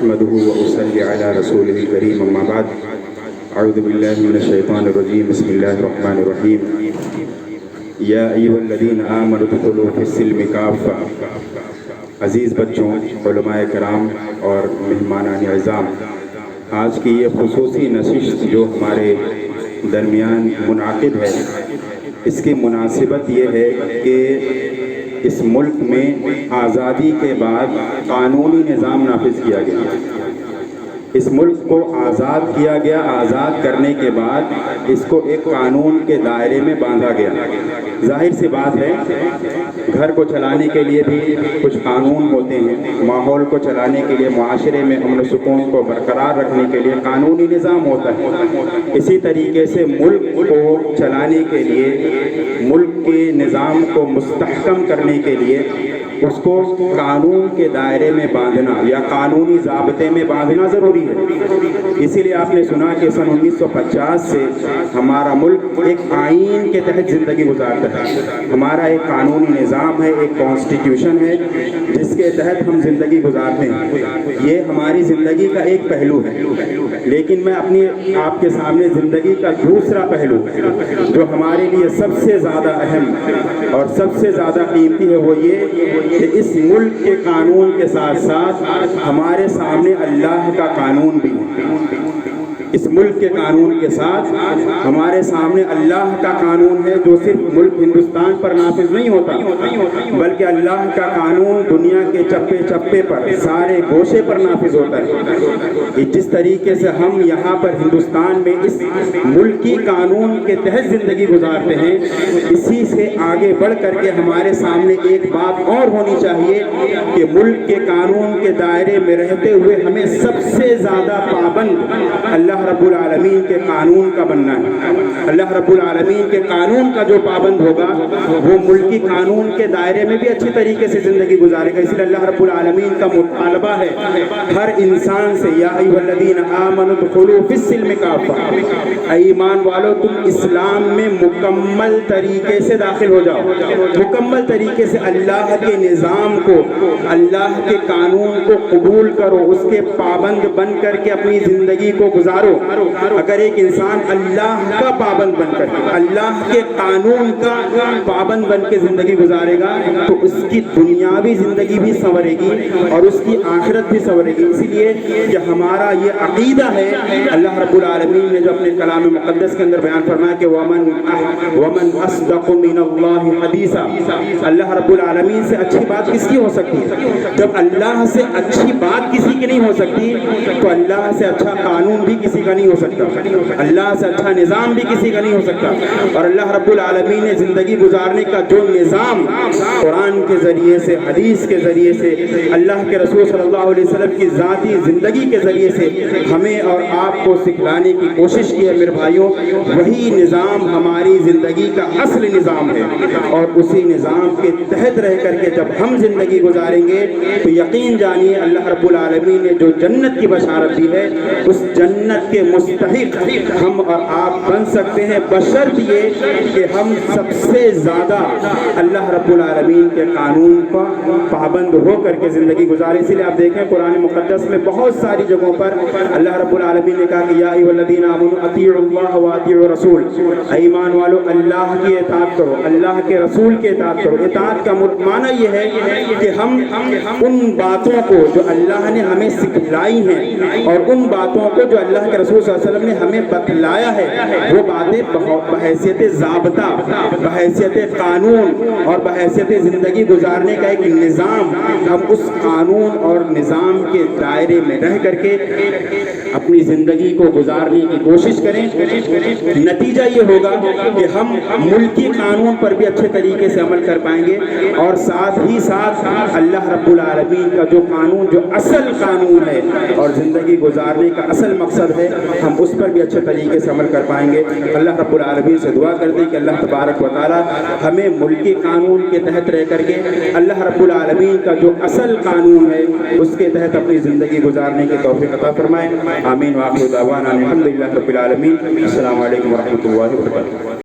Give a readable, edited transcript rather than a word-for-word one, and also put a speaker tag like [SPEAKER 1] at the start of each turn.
[SPEAKER 1] احمده واصلي على رسوله الكريم اما بعد اعوذ بالله من الشیطان الرجیم بسم اللہ الرحمن الرحیم یا ایھا الذین آمنوا ادخلوا فی السلم کافۃ۔ عزیز بچوں، علماء کرام اور مہمانان اعظام، آج کی یہ خصوصی نشست جو ہمارے درمیان منعقد ہے، اس کی مناسبت یہ ہے کہ اس ملک میں آزادی کے بعد قانونی نظام نافذ کیا گیا۔ اس ملک کو آزاد کیا گیا، آزاد کرنے کے بعد اس کو ایک قانون کے دائرے میں باندھا گیا۔ ظاہر سی بات ہے، گھر کو چلانے کے لیے بھی کچھ قانون ہوتے ہیں، ماحول کو چلانے کے لیے، معاشرے میں امن و سکون کو برقرار رکھنے کے لیے قانونی نظام ہوتا ہے۔ اسی طریقے سے ملک کو چلانے کے لیے، ملک کے نظام کو مستحکم کرنے کے لیے اس کو قانون کے دائرے میں باندھنا یا قانونی ضابطے میں باندھنا ضروری ہے۔ اسی لیے آپ نے سنا کہ سن 1950 سے ہمارا ملک ایک آئین کے تحت زندگی گزارتا ہے۔ ہمارا ایک قانونی نظام ہے، ایک کانسٹیٹیوشن ہے جس کے تحت ہم زندگی گزارتے ہیں۔ یہ ہماری زندگی کا ایک پہلو ہے، لیکن میں آپ کے سامنے زندگی کا دوسرا پہلو جو ہمارے لیے سب سے زیادہ اہم اور سب سے زیادہ قیمتی ہے، وہ یہ کہ اس ملک کے قانون کے ساتھ ساتھ ہمارے سامنے اللہ کا قانون بھی ہے۔ اس ملک کے قانون کے ساتھ ہمارے سامنے اللہ کا قانون ہے، جو صرف ملک ہندوستان پر نافذ نہیں ہوتا، بلکہ اللہ کا قانون دنیا کے چپے چپے پر، سارے گوشے پر نافذ ہوتا ہے۔ جس طریقے سے ہم یہاں پر ہندوستان میں اس ملکی قانون کے تحت زندگی گزارتے ہیں، اسی سے آگے بڑھ کر کے ہمارے سامنے ایک بات اور ہونی چاہیے کہ ملک کے قانون کے دائرے میں رہتے ہوئے ہمیں سب سے زیادہ پابند اللہ رب العالمین کے قانون کا بننا ہے۔ اللہ رب العالمین کے قانون کا جو پابند ہوگا وہ ملکی قانون کے دائرے میں بھی اچھی طریقے سے زندگی گزارے گا۔ اس لیے اللہ رب العالمین کا مطالبہ ہے ہر انسان سے، یا ایھا الذین آمنوا ادخلوا فی السلم کافۃ، اے ایمان والو تم اسلام میں مکمل طریقے سے داخل ہو جاؤ، مکمل طریقے سے اللہ کے نظام کو، اللہ کے قانون کو قبول کرو، اس کے پابند بن کر کے اپنی زندگی کو گزارو۔ اگر ایک انسان اللہ کا پابند بن کر، اللہ کے قانون کا پابند بن کے زندگی گزارے گا تو اس کی دنیاوی زندگی بھی سنورے گی اور اس کی آخرت بھی سنورے گی۔ اسی لیے کہ ہمارا یہ عقیدہ ہے، اللہ رب العالمین نے جو اپنے کلام مقدس کے اندر بیان فرمایا کہ وَمَنْ أَصْدَقُ مِنَ اللَّهِ حَدِيثًا، اللہ رب العالمین سے اچھی بات کس کی ہو سکتی ہے؟ جب اللہ سے اچھی بات کسی کی نہیں ہو سکتی تو اللہ سے اچھا قانون بھی کسی کا نہیں ہو سکتا، اللہ سے اچھا نظام بھی کسی کا نہیں ہو سکتا۔ اور اللہ رب العالمین نے زندگی گزارنے کا جو نظام قرآن کے ذریعے سے، حدیث کے ذریعے سے، اللہ کے رسول صلی اللہ علیہ وسلم کی ذاتی زندگی کے ذریعے سے ہمیں اور آپ کو سکھلانے کی کوشش کی ہے میرے بھائیوں، وہی نظام ہماری زندگی کا اصل نظام ہے۔ اور اسی نظام کے تحت رہ کر کے جب ہم زندگی گزاریں گے تو یقین جانیے اللہ رب العالمین نے جو جنت کی بشارت دی ہے، اس جنت کے مستحق ہم اور آپ بن سکتے ہیں، بشرط یہ کہ ہم سب سے زیادہ اللہ رب العالمین کے قانون کا پابند ہو کر کے زندگی گزاریں۔ اسی لیے آپ دیکھیں قرآن مقدس میں بہت ساری جگہوں پر اللہ رب العالمین نے کہا کہ یا ایھا الذین آمنوا اطیعوا اللہ واطیعوا الرسول، اے ایمان والو اللہ کی اطاعت کرو، اللہ کے رسول کی اطاعت کرو۔ اطاعت کا معنی یہ ہے کہ ہم ان باتوں کو جو اللہ نے ہمیں سکھلائی ہیں اور ان باتوں کو جو اللہ کے رسول صلی اللہ علیہ وسلم نے ہمیں بتلایا ہے، وہ باتیں بحیثیت ضابطہ، بحیثیت قانون اور بحیثیت زندگی گزارنے کا ایک نظام، ہم اس قانون اور نظام کے دائرے میں رہ کر کے اپنی زندگی کو گزارنے کی کوشش کریں۔ نتیجہ یہ ہوگا کہ ہم ملکی قانون پر بھی اچھے طریقے سے عمل کر پائیں گے اور ساتھ ہی ساتھ اللہ رب العالمین کا جو قانون، جو اصل قانون ہے اور زندگی گزارنے کا اصل مقصد ہے، ہم اس پر بھی اچھے طریقے سے عمل کر پائیں گے۔ اللہ رب العالمین سے دعا کرتے ہیں کہ اللہ تبارک و تعالی ہمیں ملکی قانون کے تحت رہ کر کے اللہ رب العالمین کا جو اصل قانون ہے اس کے تحت اپنی زندگی گزارنے کی توفیق عطا فرمائے۔ آمین وآخر دعوانا الحمدللہ رب العالمین۔ السلام علیکم ورحمۃ اللہ وبرکاتہ۔